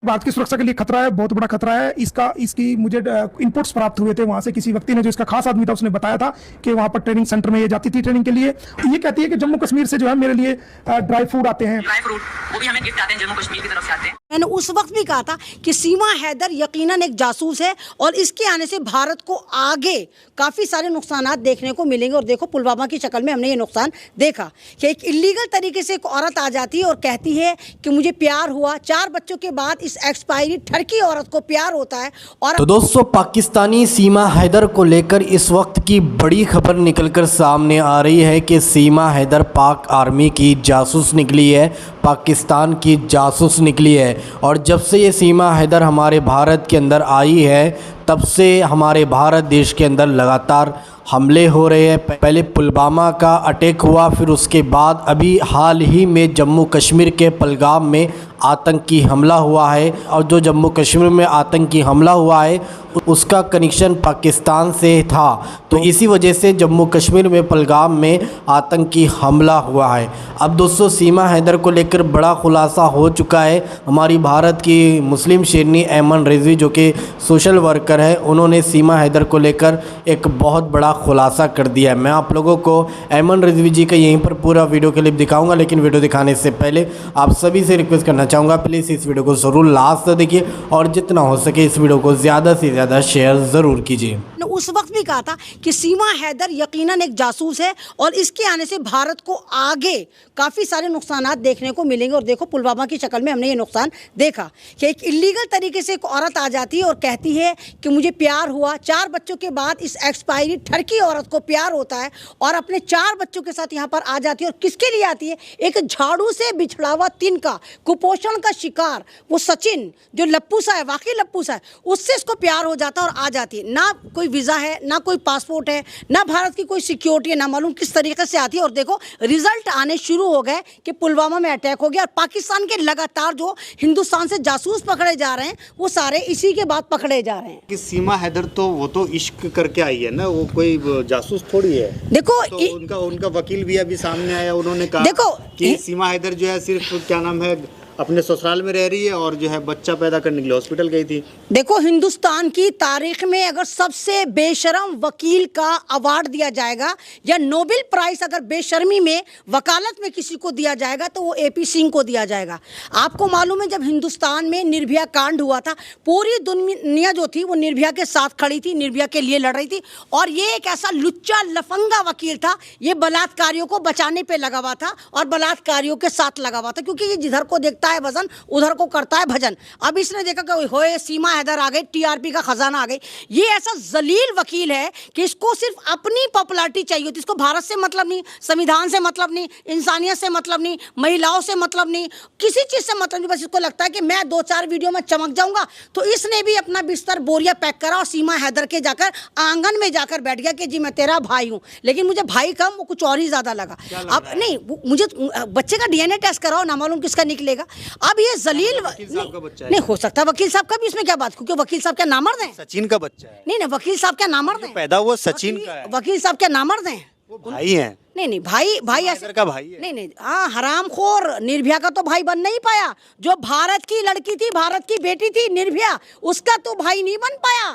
भारत की सुरक्षा के लिए खतरा है, बहुत बड़ा खतरा है। इसकी मुझे इनपुट्स प्राप्त हुए थे वहां से, किसी व्यक्ति ने जो इसका खास आदमी था उसने बताया था कि वहां पर ट्रेनिंग सेंटर में ये जाती थी ट्रेनिंग के लिए। ये कहती है कि जम्मू कश्मीर से जो है मेरे लिए ड्राई फ्रूट आते हैं, ड्राई फ्रूट वो भी हमें गिफ्ट आते हैं, जम्मू कश्मीर की तरफ से आते हैं। मैंने उस वक्त भी कहा था कि सीमा हैदर यकीनन एक जासूस है और इसके आने से भारत को आगे काफ़ी सारे नुकसानात देखने को मिलेंगे। और देखो पुलवामा की शक्ल में हमने ये नुकसान देखा कि एक इलीगल तरीके से एक औरत आ जाती है और कहती है कि मुझे प्यार हुआ। 4 बच्चों के बाद इस एक्सपायरी ठरकी औरत को प्यार होता है। और तो दोस्तों, पाकिस्तानी सीमा हैदर को लेकर इस वक्त की बड़ी खबर निकलकर सामने आ रही है कि सीमा हैदर पाक आर्मी की जासूस निकली है, पाकिस्तान की जासूस निकली है। और जब से ये सीमा हैदर हमारे भारत के अंदर आई है तब से हमारे भारत देश के अंदर लगातार हमले हो रहे हैं। पहले पुलवामा का अटैक हुआ, फिर उसके बाद अभी हाल ही में जम्मू कश्मीर के पहलगाम में आतंकी हमला हुआ है। और जो जम्मू कश्मीर में आतंकी हमला हुआ है उसका कनेक्शन पाकिस्तान से था, तो इसी वजह से जम्मू कश्मीर में पहलगाम में आतंकी हमला हुआ है। अब दोस्तों, सीमा हैदर को लेकर बड़ा खुलासा हो चुका है। हमारी भारत की मुस्लिम शेरनी ऐमन रिजवी जो कि सोशल वर्कर है, उन्होंने सीमा हैदर को लेकर एक बहुत बड़ा खुलासा कर दिया है। मैं आप लोगों को ऐमन रिजवी जी का यहीं पर पूरा वीडियो क्लिप दिखाऊंगा, लेकिन वीडियो दिखाने से पहले आप सभी से रिक्वेस्ट करना चाहूँगा, प्लीज़ इस वीडियो को ज़रूर लास्ट तक देखिए और जितना हो सके इस वीडियो को ज़्यादा से ज़्यादा शेयर ज़रूर कीजिए। उस वक्त भी कहा था कि सीमा हैदर यकीनन एक जासूस है और इसके आने से भारत को आगे काफ़ी सारे नुकसानात देखने को मिलेंगे। और देखो पुलवामा की शक्ल में हमने ये नुकसान देखा कि एक इलीगल तरीके से एक औरत आ जाती है और कहती है कि मुझे प्यार हुआ। 4 बच्चों के बाद इस एक्सपायरी ठरकी औरत को प्यार होता है और अपने 4 बच्चों के साथ यहाँ पर आ जाती है। और किसके लिए आती है? एक झाड़ू से बिछड़ा हुआ तिनका, कुपोषण का शिकार वो सचिन जो लप्पू सा है, वाकई लप्पू सा है, उससे इसको प्यार हो जाता है और आ जाती है। ना कोई वीज़ा है, ना कोई पासपोर्ट है, ना भारत की कोई सिक्योरिटी है, ना मालूम किस तरीके से आती है। और देखो रिजल्ट आने शुरू हो गए कि पुलवामा में अटैक हो गया और पाकिस्तान के लगातार जो हिंदुस्तान से जासूस पकड़े जा रहे हैं वो सारे इसी के बाद पकड़े जा रहे हैं। कि सीमा हैदर तो वो तो इश्क करके आई है ना, वो कोई जासूस थोड़ी है। देखो तो उनका वकील भी अभी सामने आया, उन्होंने कहा देखो कि सीमा हैदर जो है सिर्फ क्या नाम है अपने ससुराल में रह रही है और जो है बच्चा पैदा करने के लिए हॉस्पिटल गई थी। देखो हिंदुस्तान की तारीख में अगर सबसे बेशर्म वकील का अवार्ड दिया जाएगा या नोबेल प्राइज अगर बेशर्मी में वकालत में किसी को दिया जाएगा तो वो AP सिंह को दिया जाएगा। आपको मालूम है जब हिंदुस्तान में निर्भया कांड हुआ था, पूरी दुनिया जो थी वो निर्भया के साथ खड़ी थी, निर्भया के लिए लड़ रही थी। और ये एक ऐसा लुच्चा लफंगा वकील था, ये बलात्कारियों को बचाने पे लगा हुआ था और बलात्कारियों के साथ लगा हुआ था, क्योंकि ये जिधर को देखता है वजन उधर को करता है भजन। अब इसने देखा कि होए सीमा हैदर आ गई, TRP का खजाना आ गई। ये ऐसा जलील वकील है कि इसको सिर्फ अपनी पॉपुलैरिटी चाहिए होती, इसको भारत से मतलब नहीं, संविधान से मतलब नहीं, इंसानियत से मतलब नहीं, महिलाओं से मतलब नहीं, किसी चीज़ से मतलब नहीं। बस इसको लगता है कि मैं 2-4 वीडियो में चमक जाऊंगा। तो इसने भी अपना बिस्तर बोरिया पैक करा और सीमा हैदर के जाकर आंगन में जाकर बैठ गया कि जी मैं तेरा भाई हूँ। लेकिन मुझे भाई कम, वो कुछ और ही ज़्यादा लगा। अब नहीं, मुझे बच्चे का DNA टेस्ट कराओ ना, मालूम किसका निकलेगा। अब ये जलील नहीं हो सकता वकील साहब का भी, इसमें क्या बात, क्योंकि वकील साहब क्या नामर्द हैं? सचिन का बच्चा है। नहीं, वकील साहब क्या नामर्द हैं? पैदा हुआ सचिन का है। वकील साहब क्या नामर्द हैं? वो भाई हैं। नहीं भाई ऐसे का भाई है। नहीं हाँ, हरामखोर निर्भया का तो भाई बन नहीं पाया। जो भारत की लड़की थी, भारत की बेटी थी निर्भया, उसका तो भाई नहीं बन पाया।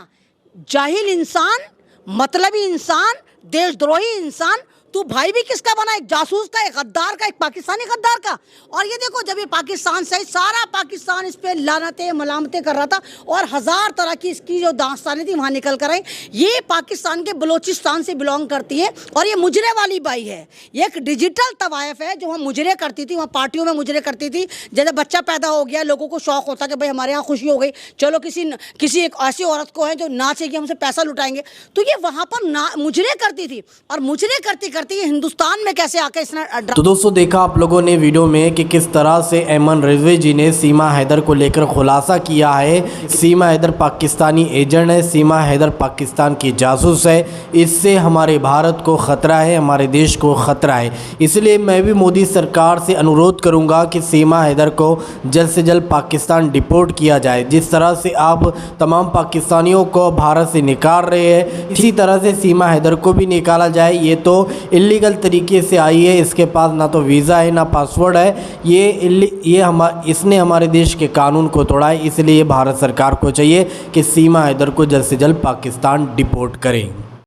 जाहिल इंसान, मतलबी इंसान, देशद्रोही इंसान, तू भाई भी किसका बना? एक जासूस का, एक गद्दार का, एक पाकिस्तानी गद्दार का। और ये देखो जब ये पाकिस्तान सहित सारा पाकिस्तान इस पे लानतें मलामतें कर रहा था और 1000 तरह की इसकी जो दास्तानें थी वहाँ निकल कर आई। ये पाकिस्तान के बलोचिस्तान से बिलोंग करती है और ये मुजरे वाली बाई है। ये एक डिजिटल तवायफ है जो वहाँ मुजरे करती थी, वहाँ पार्टियों में मुजरे करती थी। जैसे बच्चा पैदा हो गया, लोगों को शौक होता कि भाई हमारे यहाँ खुशी हो गई, चलो किसी एक ऐसी औरत को है जो नाचेगी, हमसे पैसा लुटाएंगे। तो ये वहाँ पर मुजरे करती थी और मुजरे करती ये हिंदुस्तान में कैसे आकर इसने। तो दोस्तों, देखा आप लोगों ने वीडियो में कि किस तरह से ऐमन रिजवी जी ने सीमा हैदर को लेकर खुलासा किया है। सीमा हैदर पाकिस्तानी एजेंट है, सीमा हैदर पाकिस्तान की जासूस है, इससे हमारे भारत को ख़तरा है, हमारे देश को ख़तरा है। इसलिए मैं भी मोदी सरकार से अनुरोध करूंगा कि सीमा हैदर को जल्द से जल्द पाकिस्तान डिपोर्ट किया जाए। जिस तरह से आप तमाम पाकिस्तानियों को भारत से निकाल रहे हैं, इसी तरह से सीमा हैदर को भी निकाला जाए। ये तो इलीगल तरीके से आई है, इसके पास ना तो वीज़ा है ना पासवर्ड है, इसने हमारे देश के कानून को तोड़ा है। इसलिए भारत सरकार को चाहिए कि सीमा हैदर को जल्द से जल्द पाकिस्तान डिपोर्ट करें।